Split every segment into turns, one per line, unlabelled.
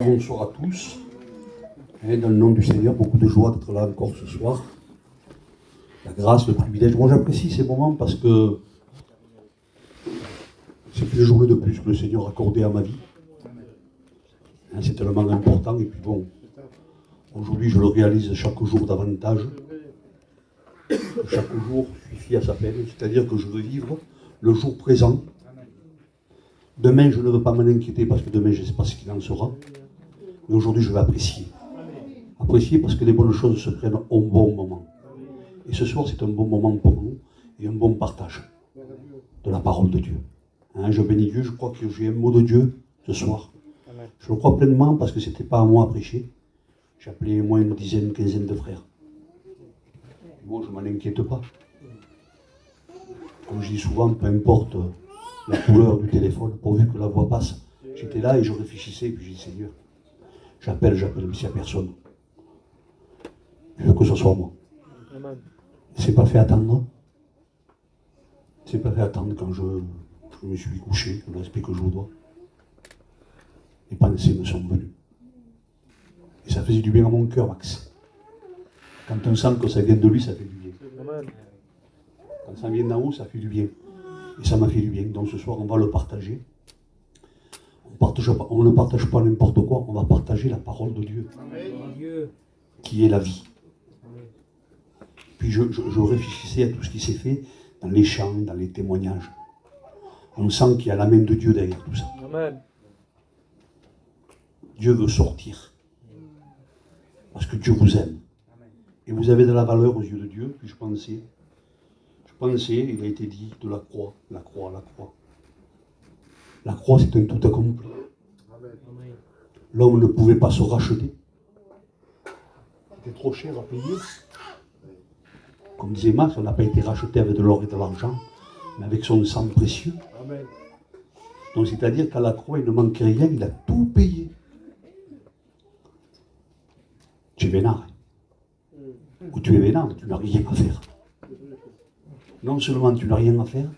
Bonsoir à tous. Et dans le nom du Seigneur, beaucoup de joie d'être là encore ce soir. La grâce, le privilège. Moi, j'apprécie ces moments parce que c'est une journée de plus que le Seigneur a accordé à ma vie. C'est tellement important. Et puis bon, aujourd'hui, je le réalise chaque jour davantage. Chaque jour suffit à sa peine. C'est-à-dire que je veux vivre le jour présent. Demain, je ne veux pas m'en inquiéter parce que demain, je ne sais pas ce qu'il en sera. Mais aujourd'hui, je vais apprécier. Apprécier parce que les bonnes choses se prennent au bon moment. Et ce soir, c'est un bon moment pour nous et un bon partage de la parole de Dieu. Je bénis Dieu, je crois que j'ai un mot de Dieu ce soir. Je le crois pleinement parce que ce n'était pas à moi à prêcher. J'ai appelé moi une dizaine, une quinzaine de frères. Bon, je ne m'en inquiète pas. Comme je dis souvent, peu importe la couleur du téléphone, pourvu que la voix passe. J'étais là et je réfléchissais et puis j'ai dit Seigneur, j'appelle, mais s'il n'y a personne. Je veux que ce soit moi. C'est pas fait attendre. C'est pas fait attendre quand je me suis couché, le respect que je vous dois. Les pensées me sont venues. Et ça faisait du bien à mon cœur, Max. Quand on sent que ça vient de lui, ça fait du bien. Quand ça vient d'en haut, ça fait du bien. Et ça m'a fait du bien. Donc ce soir, on va le partager. On ne partage pas n'importe quoi, on va partager la parole de Dieu. Qui est la vie. Puis je réfléchissais à tout ce qui s'est fait dans les chants, dans les témoignages. On sent qu'il y a la main de Dieu derrière tout ça. Amen. Dieu veut sortir. Parce que Dieu vous aime. Et vous avez de la valeur aux yeux de Dieu. Puis je pensais, il a été dit de la croix, la croix, la croix. La croix, c'est un tout accompli. L'homme ne pouvait pas se racheter. C'était trop cher à payer. Comme disait Marx, on n'a pas été racheté avec de l'or et de l'argent, mais avec son sang précieux. Amen. Donc c'est-à-dire qu'à la croix, il ne manquait rien, il a tout payé. Tu es vénard. Ou tu es vénard, mais tu n'as rien à faire. Non seulement tu n'as rien à faire,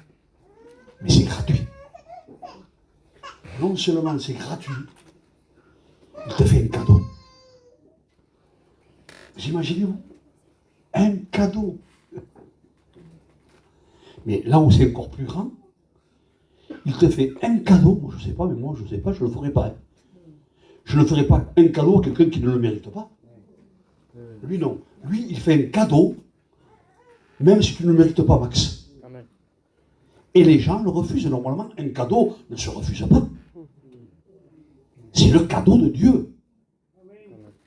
mais c'est gratuit. Non seulement c'est gratuit, il te fait un cadeau. Vous imaginez-vous? Un cadeau. Mais là où c'est encore plus grand, il te fait un cadeau. Moi, je ne sais pas, mais moi, je ne sais pas, je ne le ferai pas. Je ne ferai pas un cadeau à quelqu'un qui ne le mérite pas. Lui, non. Lui, il fait un cadeau, même si tu ne le mérites pas, Max. Amen. Et les gens le refusent. Normalement, un cadeau ne se refuse pas. C'est le cadeau de Dieu.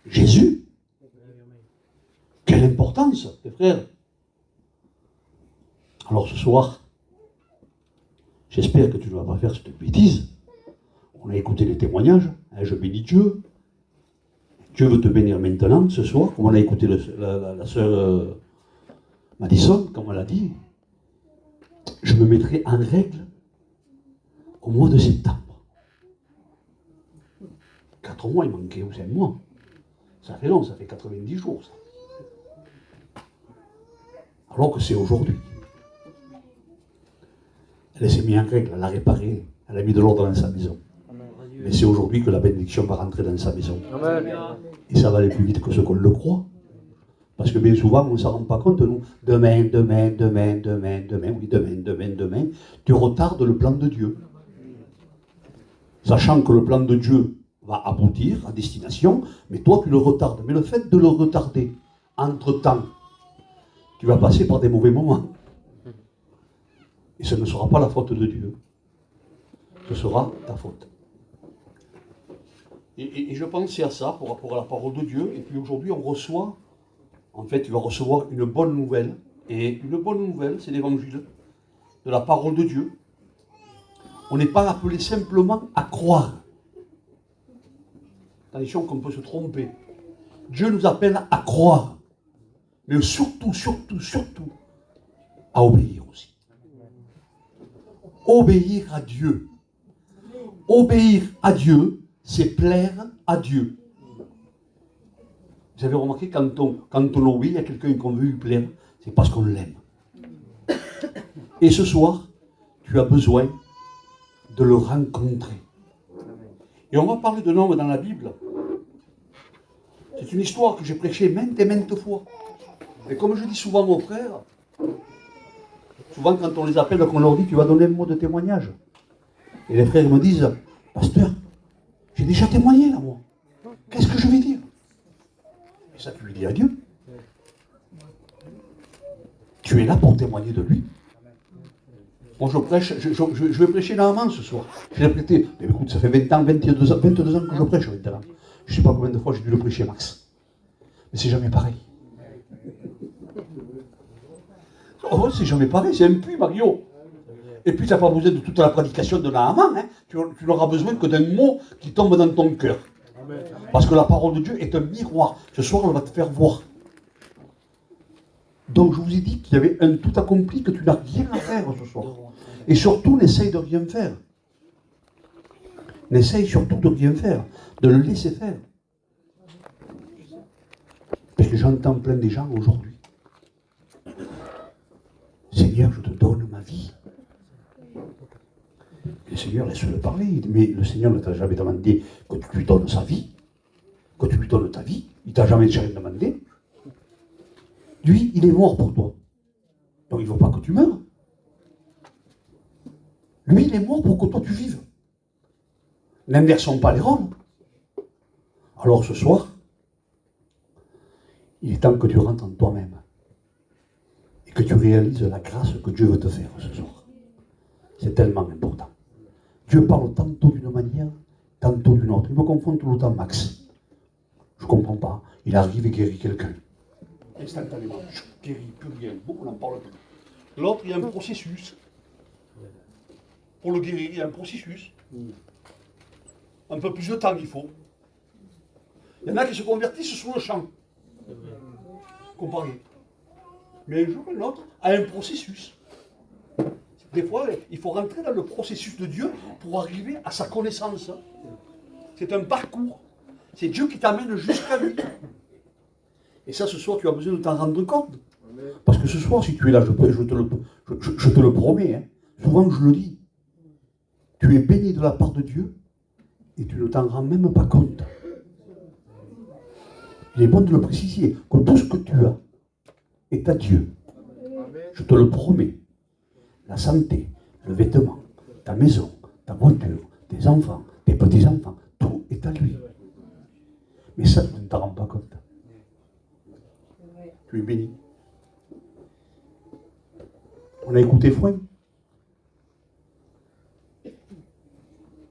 Jésus. Quelle importance, mes frères. Alors ce soir, j'espère que tu ne vas pas faire cette bêtise. On a écouté les témoignages, je bénis Dieu. Dieu veut te bénir maintenant, ce soir, comme on a écouté la sœur Madison, comme elle a dit. Je me mettrai en règle au mois de septembre. 4 mois, il manquait, ou 5 mois. Ça fait long, ça fait 90 jours, ça. Alors que c'est aujourd'hui. Elle s'est mise en règle, elle a réparé, elle a mis de l'ordre dans sa maison. Amen. Mais c'est aujourd'hui que la bénédiction va rentrer dans sa maison. Amen. Et ça va aller plus vite que ce qu'on le croit. Parce que bien souvent, on ne s'en rend pas compte, nous. Demain, oui, demain, tu retardes le plan de Dieu. Sachant que le plan de Dieu va aboutir à destination, mais toi, tu le retardes. Mais le fait de le retarder, entre-temps, tu vas passer par des mauvais moments. Et ce ne sera pas la faute de Dieu. Ce sera ta faute. Et je pensais à ça par rapport à la parole de Dieu. Et puis aujourd'hui, on reçoit, en fait, tu vas recevoir une bonne nouvelle. Et une bonne nouvelle, c'est l'évangile de la parole de Dieu. On n'est pas appelé simplement à croire. Attention qu'on peut se tromper. Dieu nous appelle à croire. Mais surtout, à obéir aussi. Obéir à Dieu. Obéir à Dieu, c'est plaire à Dieu. Vous avez remarqué, quand on obéit à quelqu'un qu'on veut lui plaire, c'est parce qu'on l'aime. Et ce soir, tu as besoin de le rencontrer. Et on va parler d'un homme dans la Bible C'est une histoire que j'ai prêchée maintes et maintes fois. Et comme je dis souvent aux frères, souvent quand on les appelle, on leur dit, tu vas donner le mot de témoignage. Et les frères me disent, pasteur, j'ai déjà témoigné là, moi. Qu'est-ce que je vais dire? Et ça, tu lui dis à Dieu. Tu es là pour témoigner de lui. Moi, je prêche, je vais prêcher normalement ce soir. J'ai prêté, mais écoute, ça fait 20 ans, 22 ans que je prêche maintenant. Je ne sais pas combien de fois j'ai dû le prêcher, Max. Mais c'est jamais pareil. Oh, c'est jamais pareil, c'est un puits, Mario. Et puis, tu n'as pas besoin de toute la prédication de Naaman. Hein. Tu n'auras besoin que d'un mot qui tombe dans ton cœur. Parce que la parole de Dieu est un miroir. Ce soir, elle va te faire voir. Donc, je vous ai dit qu'il y avait un tout accompli, que tu n'as rien à faire ce soir. Et surtout, n'essaye de rien faire. N'essaye surtout de rien faire. De le laisser faire. Parce que j'entends plein des gens aujourd'hui. Seigneur, je te donne ma vie. Le Seigneur, laisse-le parler. Mais le Seigneur ne t'a jamais demandé que tu lui donnes sa vie. Que tu lui donnes ta vie. Il ne t'a jamais demandé. Lui, il est mort pour toi. Donc il ne faut pas que tu meurs. Lui, il est mort pour que toi tu vives. N'inversons pas les rôles. Alors ce soir, il est temps que tu rentres en toi-même. Et que tu réalises la grâce que Dieu veut te faire ce soir. C'est tellement important. Dieu parle tantôt d'une manière, tantôt d'une autre. Il me confond tout le temps, Max. Je ne comprends pas. Il arrive et guérit quelqu'un. Instantanément, je guéris plus rien. Beaucoup n'en parlent plus. L'autre, il y a un processus. Pour le guérir, il y a un processus. Un peu plus de temps qu'il faut. Il y en a qui se convertissent sous le champ. Comparé. Mais un jour ou l'autre a un processus. Des fois, il faut rentrer dans le processus de Dieu pour arriver à sa connaissance. C'est un parcours. C'est Dieu qui t'amène jusqu'à lui. Et ça, ce soir, tu as besoin de t'en rendre compte. Parce que ce soir, si tu es là, je te le promets, hein, souvent je le dis, tu es béni de la part de Dieu et tu ne t'en rends même pas compte. Il est bon de le préciser, que tout ce que tu as est à Dieu. Je te le promets. La santé, le vêtement, ta maison, ta voiture, tes enfants, tes petits-enfants, tout est à lui. Mais ça, tu ne t'en rends pas compte. Tu es béni. On a écouté Fouin.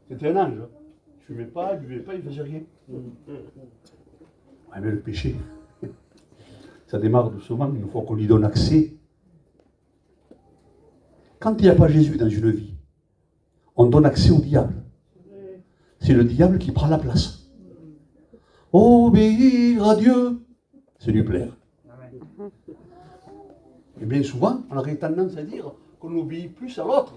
C'était un ange. Il ne fumait pas, il ne buvait pas, il ne faisait rien. Ouais, mais le péché, ça démarre doucement une fois qu'on lui donne accès. Quand il n'y a pas Jésus dans une vie, on donne accès au diable. C'est le diable qui prend la place. Obéir à Dieu, c'est lui plaire. Et bien souvent, on aurait tendance à dire qu'on obéit plus à l'autre.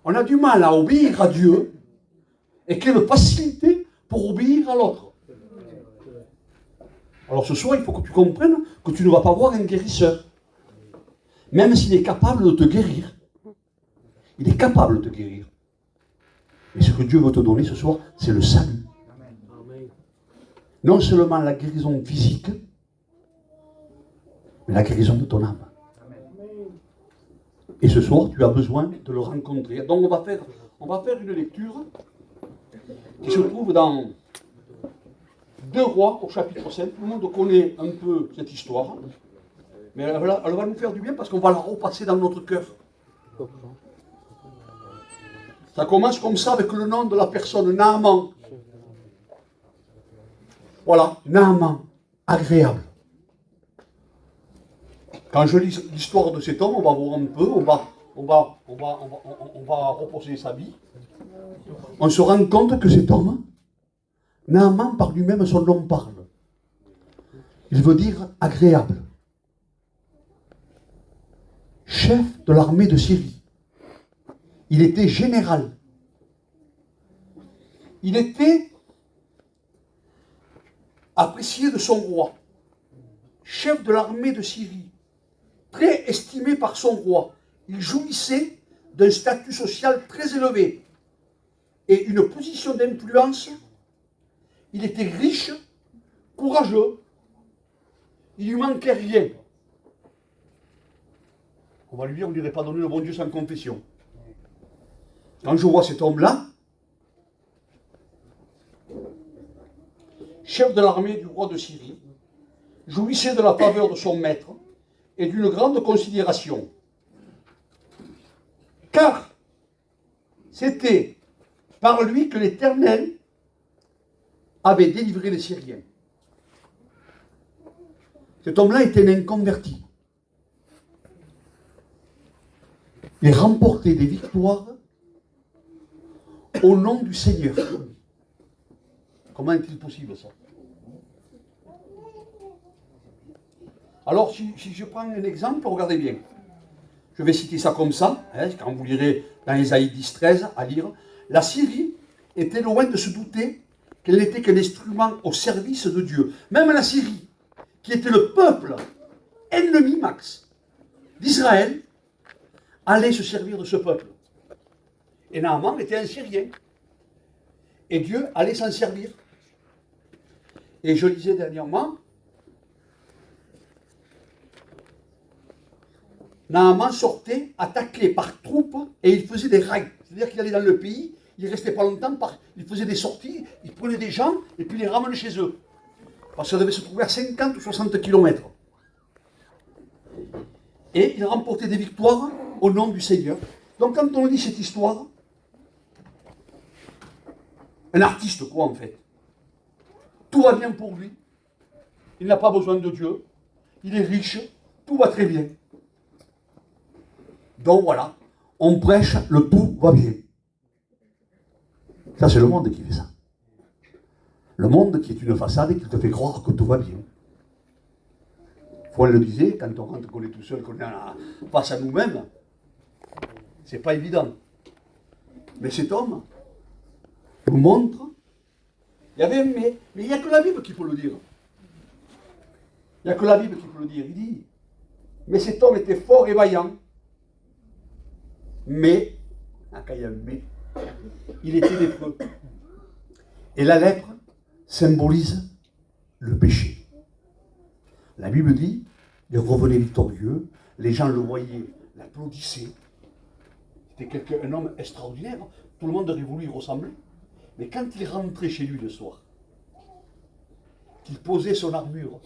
On a du mal à obéir à Dieu et quelle facilité pour obéir à l'autre. Alors ce soir, il faut que tu comprennes que tu ne vas pas voir un guérisseur. Même s'il est capable de te guérir. Il est capable de te guérir. Mais ce que Dieu veut te donner ce soir, c'est le salut. Non seulement la guérison physique, mais la guérison de ton âme. Et ce soir, tu as besoin de le rencontrer. Donc on va faire une lecture qui se trouve dans 2 Rois au chapitre 5. Tout le monde connaît un peu cette histoire. Mais elle va nous faire du bien parce qu'on va la repasser dans notre cœur. Ça commence comme ça avec le nom de la personne, Naaman. Voilà, Naaman, agréable. Quand je lis l'histoire de cet homme, on va voir un peu, on va reposer sa vie. On se rend compte que cet homme, Naaman par lui-même, son nom parle. Il veut dire agréable. Chef de l'armée de Syrie. Il était général. Il était apprécié de son roi. Chef de l'armée de Syrie. Très estimé par son roi. Il jouissait d'un statut social très élevé et une position d'influence il était riche, courageux, il lui manquait rien. On va lui dire, on ne lui aurait pas donné le bon Dieu sans confession. Quand je vois cet homme-là, chef de l'armée du roi de Syrie, jouissait de la faveur de son maître et d'une grande considération. Car c'était par lui que l'Éternel avait délivré les Syriens. Cet homme-là était un inconverti. Il remportait des victoires au nom du Seigneur. Comment est-il possible ça? Alors, si je prends un exemple, regardez bien. Je vais citer ça comme ça, quand vous lirez dans Ésaïe 10-13 à lire. La Syrie était loin de se douter qu'elle n'était qu'un instrument au service de Dieu. Même la Syrie, qui était le peuple ennemi max d'Israël, allait se servir de ce peuple. Et Naaman était un Syrien. Et Dieu allait s'en servir. Et je lisais dernièrement, Naaman sortait attaqué par troupes et il faisait des raids. C'est-à-dire qu'il allait dans le pays, il ne restait pas longtemps, il faisait des sorties, il prenait des gens et puis il les ramenait chez eux. Parce que ça devait se trouver à 50 ou 60 kilomètres. Et il remportait des victoires au nom du Seigneur. Donc quand on lit cette histoire, un artiste quoi en fait, tout va bien pour lui, il n'a pas besoin de Dieu, il est riche, tout va très bien. Donc voilà, on prêche, le tout va bien. Ça c'est le monde qui fait ça. Le monde qui est une façade et qui te fait croire que tout va bien. Faut le disait, quand on rentre qu'on est tout seul, qu'on est face à nous-mêmes, c'est pas évident. Mais cet homme nous montre, mais il n'y a que la Bible qui peut le dire. Il n'y a que la Bible qui peut le dire. Il dit, mais cet homme était fort et vaillant, mais, quand il y a un mais, il était lépreux. Et la lèpre symbolise le péché. La Bible dit, il revenait victorieux, les gens le voyaient, l'applaudissaient. C'était un homme extraordinaire, tout le monde aurait voulu y ressembler. Mais quand il rentrait chez lui le soir, qu'il posait son armure,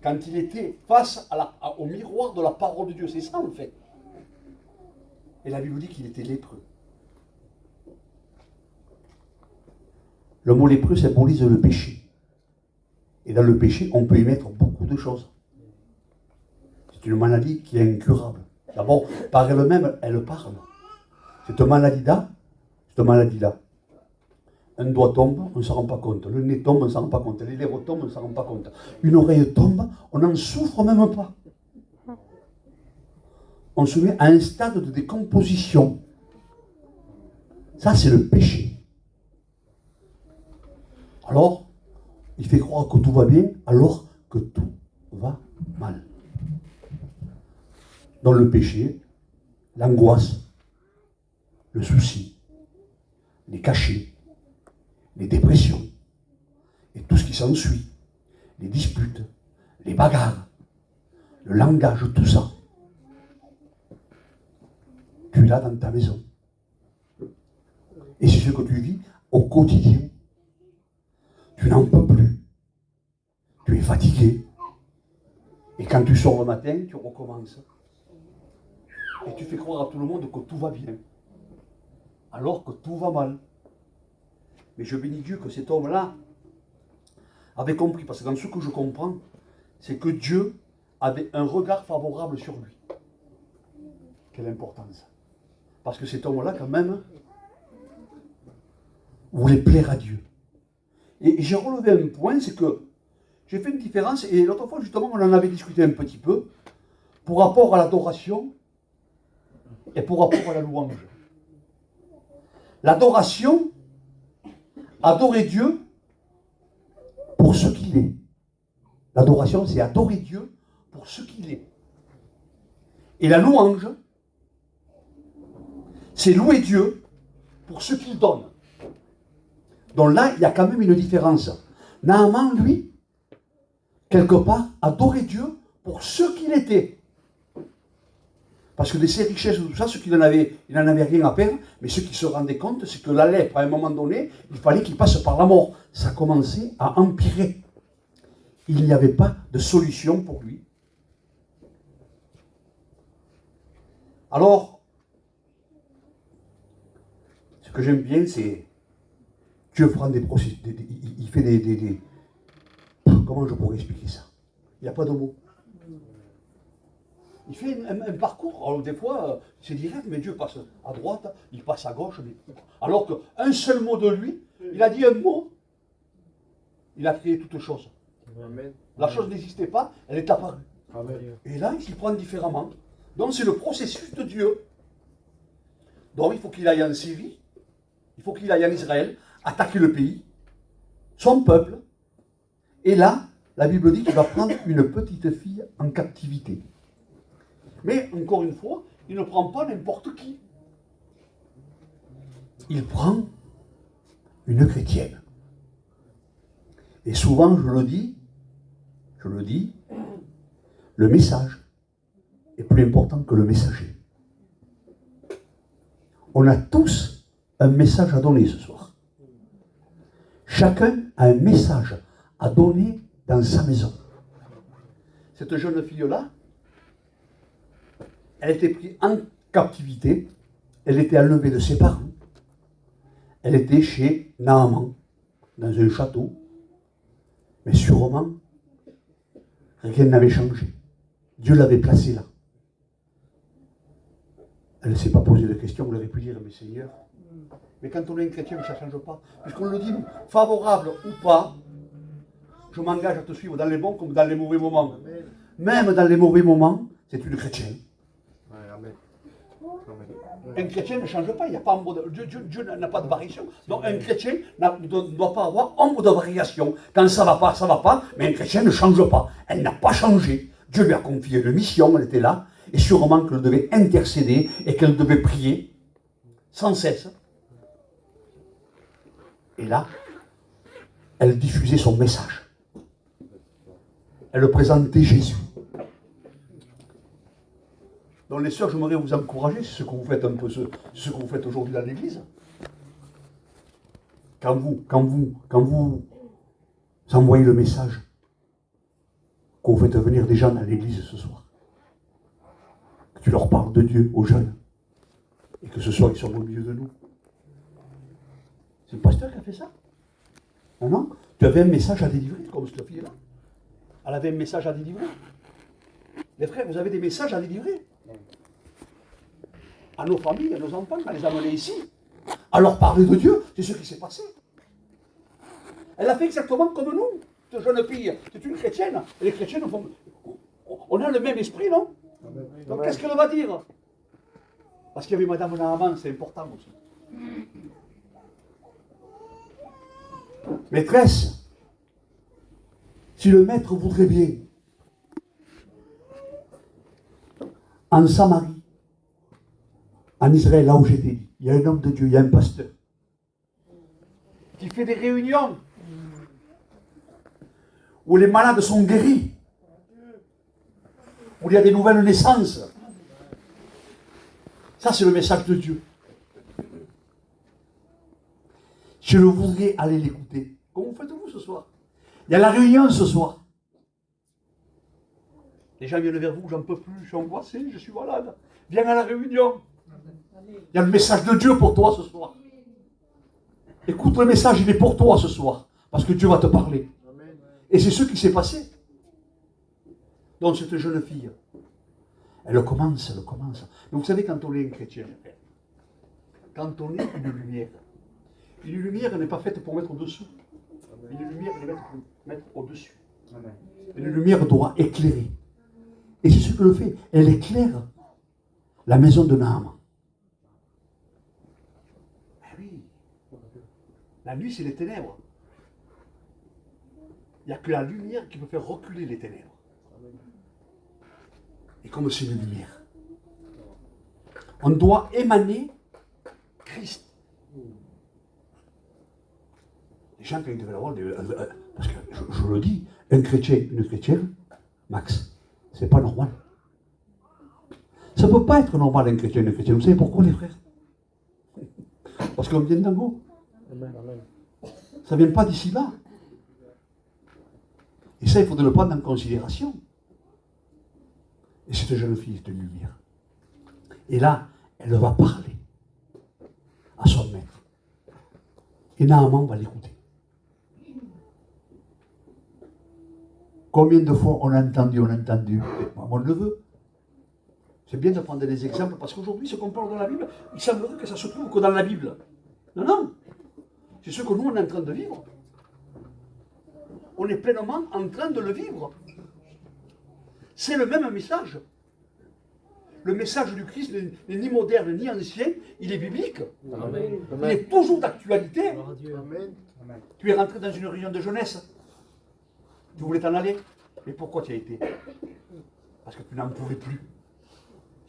quand il était face au miroir de la parole de Dieu, c'est ça en fait. Et la Bible dit qu'il était lépreux. Le mot lépreux symbolise le péché. Et dans le péché, on peut y mettre beaucoup de choses. C'est une maladie qui est incurable. D'abord, par elle-même, elle parle. Cette maladie-là, un doigt tombe, on ne s'en rend pas compte. Le nez tombe, on ne s'en rend pas compte. Les lèvres tombent, on ne s'en rend pas compte. Une oreille tombe, on n'en souffre même pas. On se met à un stade de décomposition. Ça, c'est le péché. Alors, il fait croire que tout va bien, alors que tout va mal. Dans le péché, l'angoisse, le souci, les cachets, les dépressions, et tout ce qui s'ensuit, les disputes, les bagarres, le langage, tout ça, tu l'as dans ta maison. Et c'est ce que tu vis au quotidien. Tu n'en peux plus. Tu es fatigué. Et quand tu sors le matin, tu recommences. Et tu fais croire à tout le monde que tout va bien. Alors que tout va mal. Mais je bénis Dieu que cet homme-là avait compris. Parce que dans ce que je comprends, c'est que Dieu avait un regard favorable sur lui. Quelle importance. Parce que cet homme-là, quand même, voulait plaire à Dieu. Et j'ai relevé un point, c'est que j'ai fait une différence, et l'autre fois, justement, on en avait discuté un petit peu, pour rapport à l'adoration et pour rapport à la louange. L'adoration, adorer Dieu pour ce qu'il est. L'adoration, c'est adorer Dieu pour ce qu'il est. Et la louange, c'est louer Dieu pour ce qu'il donne. Donc là, il y a quand même une différence. Naaman, lui, quelque part, adorait Dieu pour ce qu'il était. Parce que de ses richesses, tout ça, il n'en avait rien à perdre, mais ce qui se rendait compte, c'est que la lèpre, à un moment donné, il fallait qu'il passe par la mort. Ça commençait à empirer. Il n'y avait pas de solution pour lui. Alors, ce que j'aime bien, c'est Dieu prend des processus, il fait des... Comment je pourrais expliquer ça? Il n'y a pas de mots. Il fait un parcours. Alors des fois, c'est direct, mais Dieu passe à droite, il passe à gauche. Alors qu'un seul mot de lui, il a dit un mot, il a créé toute chose. Amen. La chose n'existait pas, elle est apparue. Amen. Et là, il s'y prend différemment. Donc c'est le processus de Dieu. Donc il faut qu'il aille en Syrie, il faut qu'il aille en Israël, attaquer le pays, son peuple. Et là, la Bible dit qu'il va prendre une petite fille en captivité. Mais, encore une fois, il ne prend pas n'importe qui. Il prend une chrétienne. Et souvent, je le dis, le message est plus important que le messager. On a tous un message à donner ce soir. Chacun a un message à donner dans sa maison. Cette jeune fille-là, elle était prise en captivité, elle était enlevée de ses parents, elle était chez Naaman, dans un château, mais sûrement, rien n'avait changé. Dieu l'avait placée là. Elle ne s'est pas posé de questions, elle aurait pu dire, mais Seigneur, mais quand on est un chrétien, ça ne change pas. Puisqu'on le dit, favorable ou pas, je m'engage à te suivre dans les bons comme dans les mauvais moments. Amen. Même dans les mauvais moments, c'est une chrétienne. Amen. Un chrétien ne change pas, il n'y a pas Dieu n'a pas de variation. Donc un chrétien ne doit pas avoir ombre de variation. Quand ça ne va pas, mais un chrétien ne change pas. Elle n'a pas changé. Dieu lui a confié une mission, elle était là, et sûrement qu'elle devait intercéder et qu'elle devait prier sans cesse. Et là, elle diffusait son message. Elle présentait Jésus. Donc les sœurs, j'aimerais vous encourager, c'est ce que vous faites un peu, ce que vous faites aujourd'hui dans l'église. Quand vous envoyez le message, que vous faites venir des gens dans l'église ce soir, que tu leur parles de Dieu aux jeunes, et que ce soir ils sont au milieu de nous. C'est le pasteur qui a fait ça? Non, non, tu avais un message à délivrer, comme cette fille-là. Elle avait un message à délivrer. Les frères, vous avez des messages à délivrer. À nos familles, à nos enfants, à les amener ici. À leur parler de Dieu, c'est ce qui s'est passé. Elle a fait exactement comme nous. Cette jeune fille, c'est une chrétienne. Et les chrétiennes, on a le même esprit, non? Donc qu'est-ce qu'elle va dire? Parce qu'il y avait Madame Naaman, c'est important aussi. Maîtresse, si le maître voudrait bien, en Samarie, en Israël, là où j'étais dit, il y a un homme de Dieu, il y a un pasteur, qui fait des réunions, où les malades sont guéris, où il y a des nouvelles naissances. Ça, c'est le message de Dieu. Je le voudrais aller l'écouter. Comment faites-vous ce soir? Il y a la réunion ce soir. Les gens viennent vers vous, j'en peux plus, je suis angoissé, je suis malade. Viens à la réunion. Il y a le message de Dieu pour toi ce soir. Écoute le message, il est pour toi ce soir. Parce que Dieu va te parler. Et c'est ce qui s'est passé. Donc cette jeune fille, elle commence. Mais vous savez, quand on est un chrétien, quand on est une lumière n'est pas faite pour mettre au-dessous. Une lumière est faite pour mettre au-dessus. Une lumière doit éclairer. Et c'est ce que le fait. Elle éclaire la maison de Naaman. Ah oui. La nuit, c'est les ténèbres. Il n'y a que la lumière qui peut faire reculer les ténèbres. Et comme c'est une lumière, on doit émaner Christ. gens, quand ils devaient l'avoir, parce que je le dis, un chrétien, une chrétienne, Max, c'est pas normal. Ça ne peut pas être normal un chrétien, une chrétienne. Vous savez pourquoi, les frères? Parce qu'on vient d'en haut. Ça ne vient pas d'ici là. Et ça, il faudrait le prendre en considération. Et cette jeune fille est une lumière. Et là, elle va parler à son maître. Et Naaman va l'écouter. Combien de fois on a entendu, mon neveu. C'est bien de prendre des exemples, parce qu'aujourd'hui, ce qu'on parle dans la Bible, il semblerait que ça se trouve que dans la Bible. Non, non. C'est ce que nous, on est en train de vivre. On est pleinement en train de le vivre. C'est le même message. Le message du Christ n'est ni moderne ni ancien, il est biblique. Amen. Il est toujours d'actualité. Amen. Tu es rentré dans une réunion de jeunesse. Tu voulais t'en aller. Mais pourquoi tu y as été? Parce que tu n'en pouvais plus.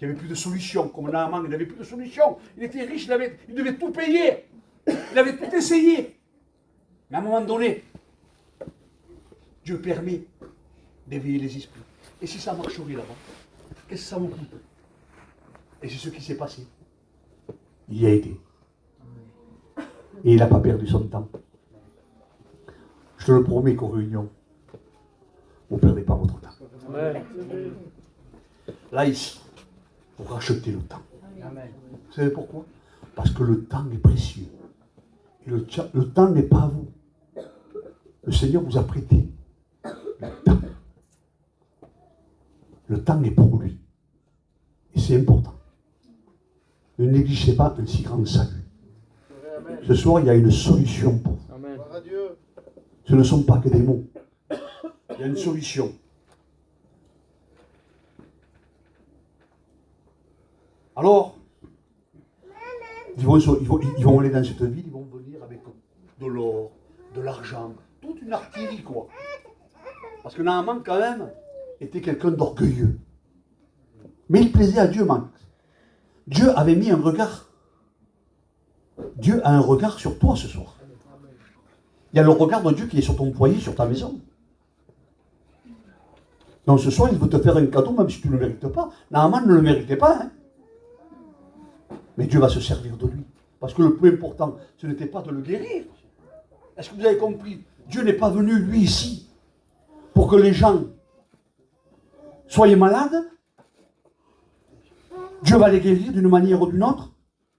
Il n'y avait plus de solution. Comme Naaman, il n'avait plus de solution. Il était riche, il devait tout payer. Il avait tout essayé. Mais à un moment donné, Dieu permet d'éveiller les esprits. Et si ça marcherait là-bas, qu'est-ce que ça vous coûte? Et c'est ce qui s'est passé. Il y a été. Et il n'a pas perdu son temps. Je te le promets qu'aux réunions, vous ne perdez pas votre temps. Amen. Là, ici, vous rachetez le temps. Amen. Vous savez pourquoi? Parce que le temps est précieux. Et le temps n'est pas à vous. Le Seigneur vous a prêté le temps. Le temps est pour lui. Et c'est important. Ne négligez pas un si grand salut. Ce soir, il y a une solution pour vous. Amen. Ce ne sont pas que des mots. Il y a une solution. Alors, ils vont aller dans cette ville, ils vont venir avec de l'or, de l'argent, toute une artillerie, quoi. Parce que Naaman, quand même, était quelqu'un d'orgueilleux. Mais il plaisait à Dieu, man. Dieu avait mis un regard. Dieu a un regard sur toi ce soir. Il y a le regard de Dieu qui est sur ton foyer, sur ta maison. Donc ce soir, il veut te faire un cadeau, même si tu ne le mérites pas. Naaman ne le méritait pas, hein. Mais Dieu va se servir de lui. Parce que le plus important, ce n'était pas de le guérir. Est-ce que vous avez compris? Dieu n'est pas venu, lui, ici, pour que les gens soient malades. Dieu va les guérir d'une manière ou d'une autre,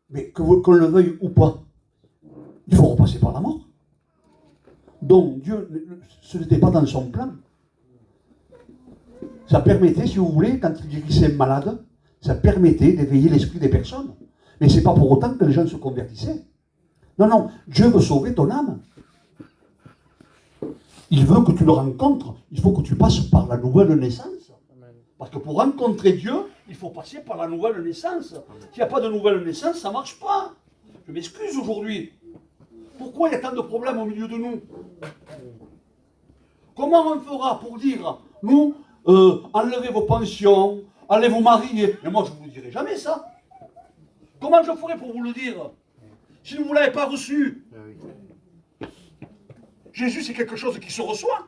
mais qu'on le veuille ou pas, il faut repasser par la mort. Donc Dieu, ce n'était pas dans son plan. Ça permettait, si vous voulez, quand il guérissait un malade, ça permettait d'éveiller l'esprit des personnes. Mais ce n'est pas pour autant que les gens se convertissaient. Non, non, Dieu veut sauver ton âme. Il veut que tu le rencontres. Il faut que tu passes par la nouvelle naissance. Parce que pour rencontrer Dieu, il faut passer par la nouvelle naissance. S'il n'y a pas de nouvelle naissance, ça ne marche pas. Je m'excuse aujourd'hui. Pourquoi il y a tant de problèmes au milieu de nous? Comment on fera pour dire, nous, enlevez vos pensions, allez vous marier? Mais moi, je ne vous le dirai jamais ça. Comment je ferai pour vous le dire si vous ne l'avez pas reçu? Jésus, c'est quelque chose qui se reçoit.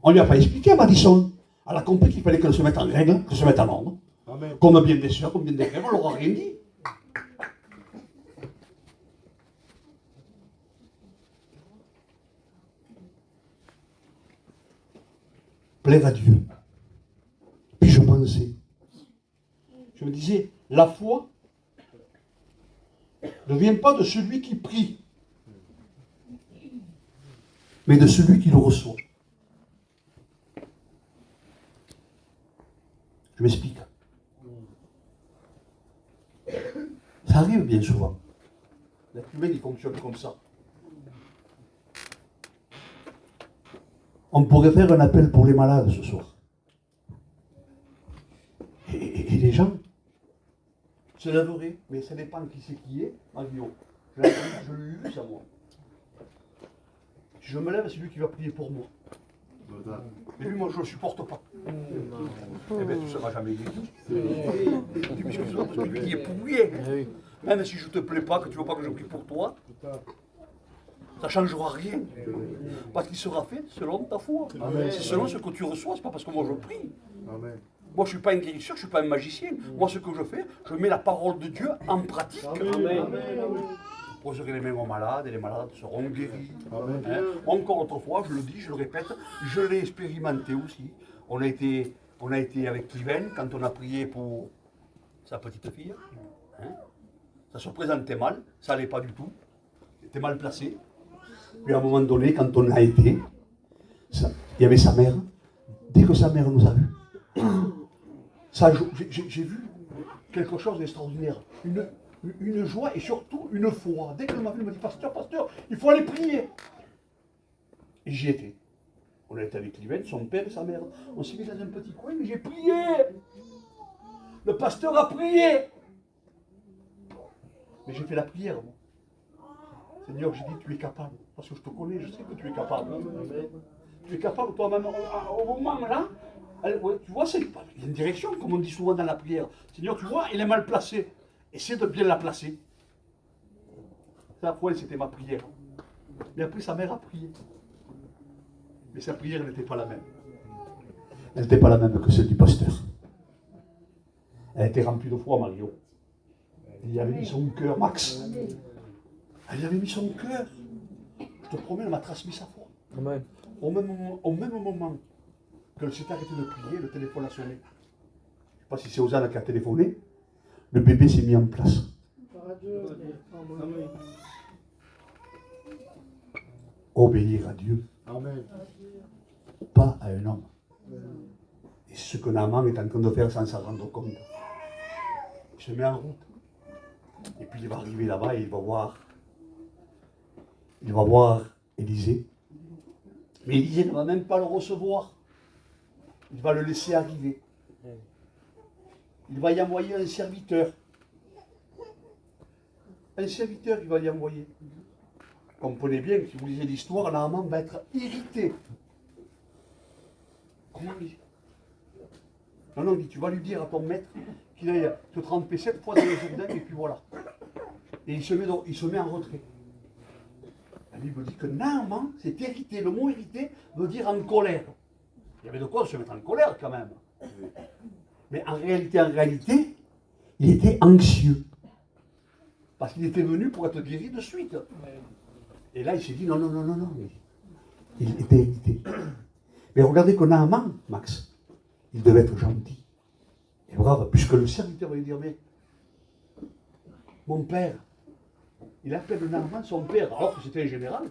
On ne lui a pas expliqué, Madison. Elle a compris qu'il fallait qu'elle se mette en règle, qu'elle se mette en ordre. Amen. Comme bien des sœurs, comme bien des frères, on leur a rien dit. Plaire à Dieu. Puis je pensais, je me disais, la foi ne vient pas de celui qui prie, mais de celui qui le reçoit. Je m'explique. Ça arrive bien souvent. L'être humain, il fonctionne comme ça. On pourrait faire un appel pour les malades ce soir. Et les gens se lèveraient, mais ça dépend qui c'est qui est. Mario, je l'ai vu ça, moi. Si je me lève, c'est lui qui va prier pour moi. Mais lui, moi, je ne le supporte pas. Eh bien, tu ne seras jamais guéri. Tu m'excuseras parce que lui, il est pourri. Même si je ne te plais pas, que tu ne veux pas que je prie pour toi, ça ne changera rien. Parce qu'il sera fait selon ta foi. C'est selon ce que tu reçois, c'est pas parce que moi je prie.
Amen.
Moi, je ne suis pas un guérisseur, je ne suis pas un magicien. Moi, ce que je fais, je mets la parole de Dieu en pratique.
Amen.
Je poserai les mains aux malades et les malades seront guéris.
Amen.
Hein. Encore autrefois, je le dis, je le répète, je l'ai expérimenté aussi. On a été avec Cliven quand on a prié pour sa petite fille. Hein. Ça se présentait mal, ça n'allait pas du tout. C'était mal placé. Puis à un moment donné, quand on a été, il y avait sa mère. Dès que sa mère nous a vus, j'ai vu quelque chose d'extraordinaire. Une joie et surtout une foi. Dès qu'elle m'a vu, elle m'a dit, pasteur, il faut aller prier. Et j'y étais. On a été avec Cliven, son père et sa mère. On s'est mis dans un petit coin et j'ai prié. Le pasteur a prié. Mais j'ai fait la prière, moi. Seigneur, j'ai dit, tu es capable. Parce que je te connais, je sais que tu es capable. Tu es capable toi-même. Au moment là, tu vois, il y a une direction, comme on dit souvent dans la prière. Seigneur, tu vois, il est mal placé. Essaie de bien la placer. La fois, c'était ma prière. Mais après, sa mère a prié. Mais sa prière n'était pas la même. Elle n'était pas la même que celle du pasteur. Elle était remplie de foi, Mario. Il y avait mis son cœur, Max. Elle y avait mis son cœur. Je te promets, elle m'a transmis sa foi.
Amen.
Au même moment qu'elle s'est arrêtée de prier, le téléphone a sonné. Je ne sais pas si c'est Ozana qui a téléphoné. Le bébé s'est mis en place. Obéir à Dieu,
Amen.
pas à un homme. Et c'est ce que Naaman est en train de faire sans s'en rendre compte. Il se met en route. Et puis il va arriver là-bas et il va voir Élisée. Mais Élisée ne va même pas le recevoir. Il va le laisser arriver. Il va y envoyer un serviteur. Un serviteur, il va y envoyer. Comprenez bien que si vous lisez l'histoire, Naaman va être irrité. Comment il dit? Non, il dit, tu vas lui dire à ton maître qu'il aille te tremper 7 fois dans le Jourdain, et puis voilà. Et il se met en retrait. La Bible dit que Naaman s'est irrité. Le mot irrité veut dire en colère. Il y avait de quoi se mettre en colère quand même. Mais en réalité, il était anxieux. Parce qu'il était venu pour être guéri de suite. Et là, il s'est dit non. Il était irrité. Mais regardez que Naaman, Max, il devait être gentil et brave, puisque le serviteur va lui dire, mais mon père, il appelle Naaman son père, alors que c'était un général.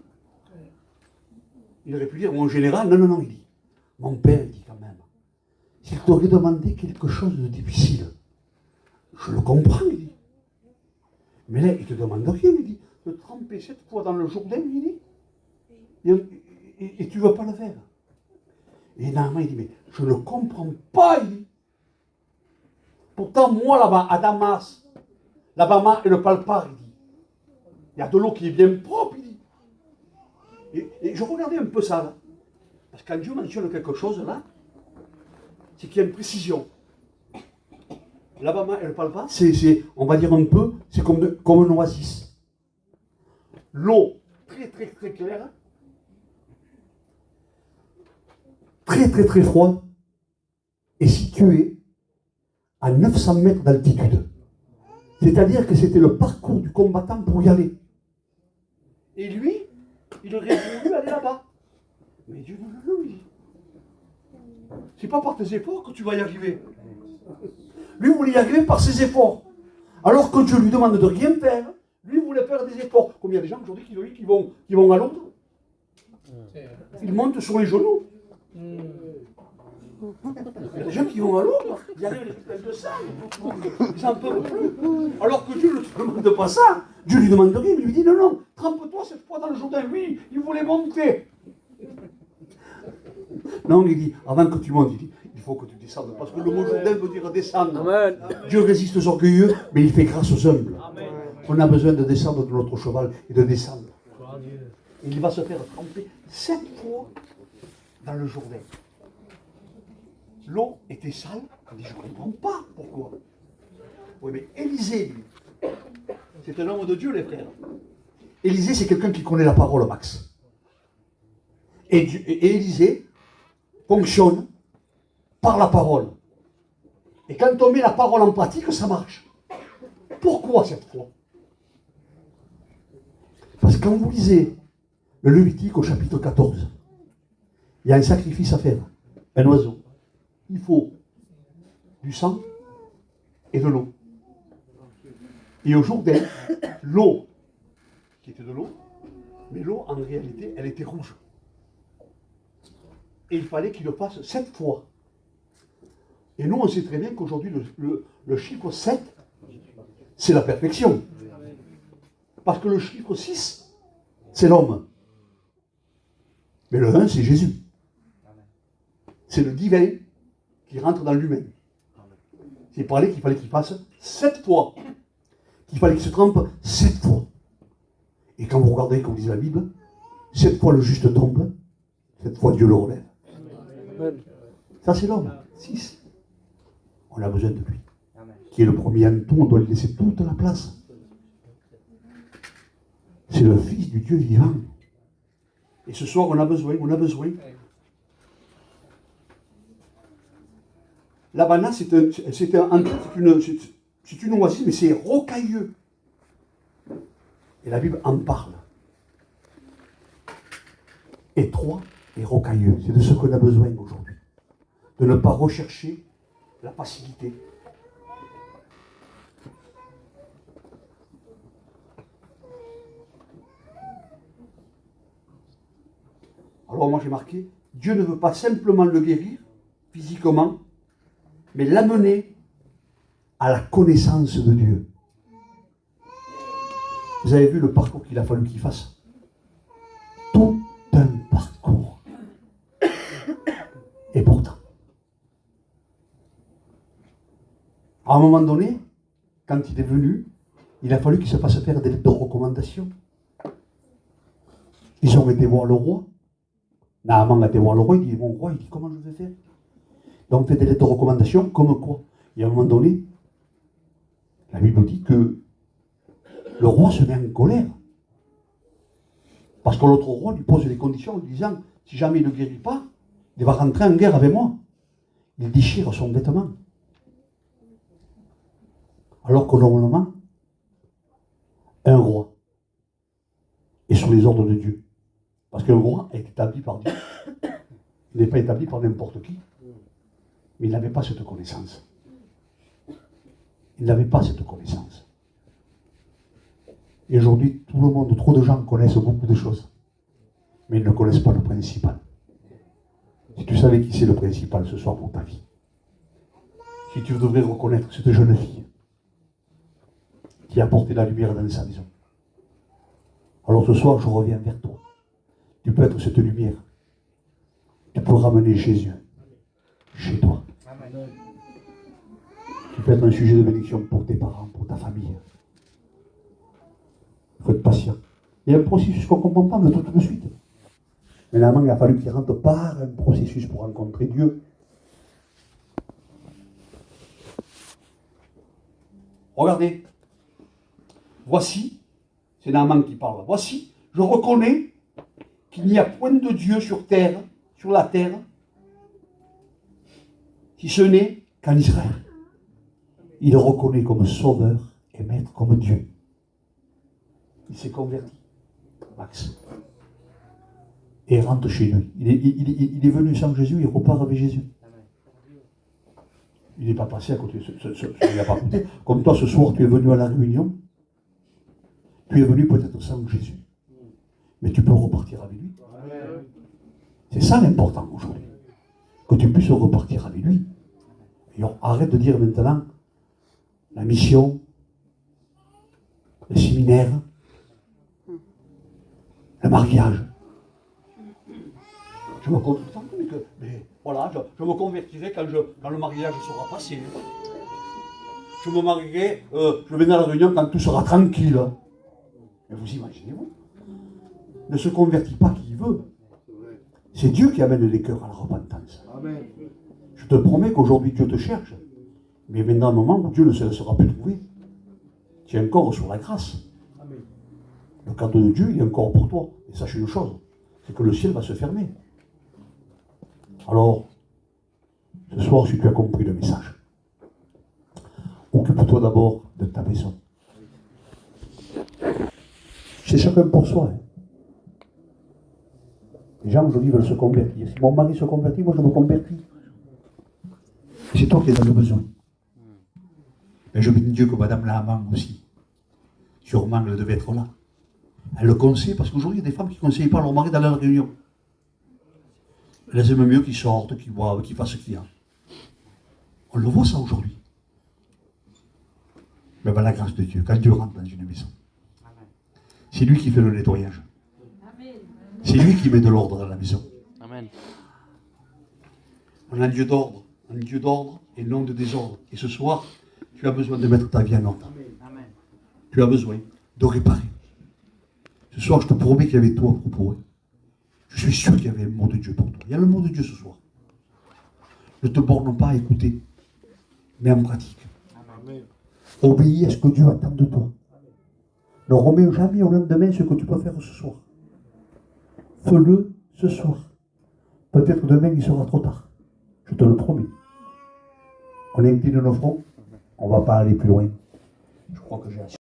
Il aurait pu dire, mon général, non, il dit, mon père, il dit quand même, s'il t'aurait demandé quelque chose de difficile, je le comprends, il dit. Mais là, il te demande rien, il dit, de tremper 7 fois dans le Jourdain, il dit, et tu ne veux pas le faire. Et Naaman, il dit, mais je ne comprends pas, il dit. Pourtant, moi, là-bas, à Damas, là-bas, et le Palpar, il dit, il y a de l'eau qui est bien propre, il dit. Et je regardais un peu ça, là. Parce que quand Dieu mentionne quelque chose, là, c'est qu'il y a une précision. L'Alabama et le Palpar, c'est, on va dire un peu, c'est comme un oasis. L'eau très claire, très froide, est située à 900 mètres d'altitude. C'est-à-dire que c'était le parcours du combattant pour y aller. Et lui, il aurait voulu aller là-bas. Mais Dieu, non, lui. C'est pas par tes efforts que tu vas y arriver. Lui voulait y arriver par ses efforts. Alors que Dieu lui demande de rien faire, lui voulait faire des efforts. Comme il y a des gens aujourd'hui qui vont à Londres. Ils montent sur les genoux. Il y a des gens qui vont à Londres, ils arrivent les putains de ça, ils n'en peuvent plus. Alors que Dieu ne te demande pas ça. Dieu lui demande rien, il lui dit non, trempe-toi cette fois dans le Jourdain. Lui, il voulait monter. Non, il dit, avant que tu montes, il dit, il faut que tu descendes. Parce que le mot Jourdain veut dire descendre. Amen. Dieu résiste aux orgueilleux, mais il fait grâce aux humbles. Amen. On a besoin de descendre de notre cheval et de descendre. Et il va se faire tremper 7 fois dans le Jourdain. L'eau était sale. Il dit, je ne comprends pas pourquoi. Oui, mais Élisée, lui, C'est un homme de Dieu, les frères. Élisée, c'est quelqu'un qui connaît la parole, Max. Et Élisée fonctionne par la parole. Et quand on met la parole en pratique, ça marche. Pourquoi cette foi? Parce que quand vous lisez le Lévitique au chapitre 14, il y a un sacrifice à faire, un oiseau. Il faut du sang et de l'eau. Et au jour d'elle, l'eau, qui était de l'eau, mais l'eau, en réalité, elle était rouge. Et il fallait qu'il le fasse 7 fois. Et nous, on sait très bien qu'aujourd'hui, le chiffre 7, c'est la perfection. Parce que le chiffre 6, c'est l'homme. Mais le 1, c'est Jésus. C'est le divin qui rentre dans l'humain. C'est parlé qu'il fallait qu'il fasse 7 fois. Qu'il fallait qu'il se trompe 7 fois. Et quand vous regardez, comme dit la Bible, 7 fois le juste tombe, 7 fois Dieu le relève. Ça, c'est l'homme. 6. On a besoin de lui. Qui est le premier en tout, on doit lui laisser toute la place. C'est le Fils du Dieu vivant. Et ce soir, on a besoin. La banane, c'est une oasis, mais c'est rocailleux. Et la Bible en parle. Étroit et rocailleux. C'est de ce qu'on a besoin aujourd'hui. De ne pas rechercher la facilité. Alors moi j'ai marqué, Dieu ne veut pas simplement le guérir physiquement, mais l'amener à la connaissance de Dieu. Vous avez vu le parcours qu'il a fallu qu'il fasse? Tout un parcours. Et pourtant, à un moment donné, quand il est venu, il a fallu qu'il se fasse faire des lettres de recommandation. Ils ont été voir le roi. Naaman a été voir le roi, il dit, mon roi, il dit, comment je vais faire? Donc, on fait des lettres de recommandation, comme quoi? Et à un moment donné, la Bible dit que le roi se met en colère. Parce que l'autre roi lui pose des conditions en lui disant, si jamais il ne guérit pas, il va rentrer en guerre avec moi. Il déchire son vêtement. Alors que normalement, un roi est sous les ordres de Dieu. Parce qu'un roi est établi par Dieu. Il n'est pas établi par n'importe qui. Mais il n'avait pas cette connaissance. Il n'avait pas cette connaissance. Et aujourd'hui, tout le monde, trop de gens connaissent beaucoup de choses. Mais ils ne connaissent pas le principal. Si tu savais qui c'est le principal ce soir pour ta vie. Si tu devrais reconnaître cette jeune fille qui a apporté la lumière dans sa maison. Alors ce soir, je reviens vers toi. Tu peux être cette lumière. Tu peux ramener Jésus chez toi. Amen. Tu peux être un sujet de bénédiction pour tes parents, pour ta famille. Il faut être patient. Il y a un processus qu'on ne comprend pas tout de suite. Mais normalement, il a fallu qu'il rentre par un processus pour rencontrer Dieu. Regardez. Voici, c'est Naaman qui parle. Voici, je reconnais qu'il n'y a point de Dieu sur la terre, si ce n'est qu'en Israël. Il le reconnaît comme sauveur et maître, comme Dieu. Il s'est converti, Max. Et il rentre chez lui. Il est venu sans Jésus, il repart avec Jésus. Il n'est pas passé à côté. Il n'a pas coûté. Comme toi, ce soir, tu es venu à la réunion. Tu es venu peut-être sans Jésus. Mais tu peux repartir avec lui. C'est ça l'important aujourd'hui. Que tu puisses repartir avec lui. Et on arrête de dire maintenant la mission, le séminaire, le mariage. Je me convertirai quand le mariage sera passé. Je me marierai, je viendrai à la réunion quand tout sera tranquille. Mais vous imaginez-vous? Ne se convertit pas qui veut. C'est Dieu qui amène les cœurs à la repentance. Amen. Je te promets qu'aujourd'hui Dieu te cherche. Mais il viendra un moment où Dieu ne se laissera plus trouver. Tu es encore sur la grâce. Le cadeau de Dieu, il est encore pour toi. Et sache une chose, c'est que le ciel va se fermer. Alors, ce soir, si tu as compris le message, occupe-toi d'abord de ta maison. C'est chacun pour soi. Hein. Les gens aujourd'hui veulent se convertir. Si mon mari se convertit, moi je me convertis. Et c'est toi qui es dans le besoin. Mais je bénis Dieu que Madame Lahaman aussi. Sûrement, elle devait être là. Elle le conseille parce qu'aujourd'hui, il y a des femmes qui ne conseillent pas leur mari dans leur réunion. Elles aiment mieux qu'ils sortent, qu'ils boivent, qu'ils fassent ce qu'il y a. On le voit ça aujourd'hui. Mais ben, la grâce de Dieu, quand Dieu rentre dans une maison, c'est lui qui fait le nettoyage. C'est lui qui met de l'ordre dans la maison.
Amen.
On a un Dieu d'ordre et non de désordre. Et ce soir, tu as besoin de mettre ta vie en ordre.
Amen.
Tu as besoin de réparer. Ce soir, je te promets qu'il y avait tout à propos. Je suis sûr qu'il y avait le mot de Dieu pour toi. Il y a le mot de Dieu ce soir. Ne te borne pas à écouter, mais en pratique.
Amen.
Obéis à ce que Dieu attend de toi. Ne remets jamais au lendemain ce que tu peux faire ce soir. Fais-le ce soir. Peut-être demain il sera trop tard. Je te le promets. On incline nos fronts. On ne va pas aller plus loin. Je crois que j'ai assez.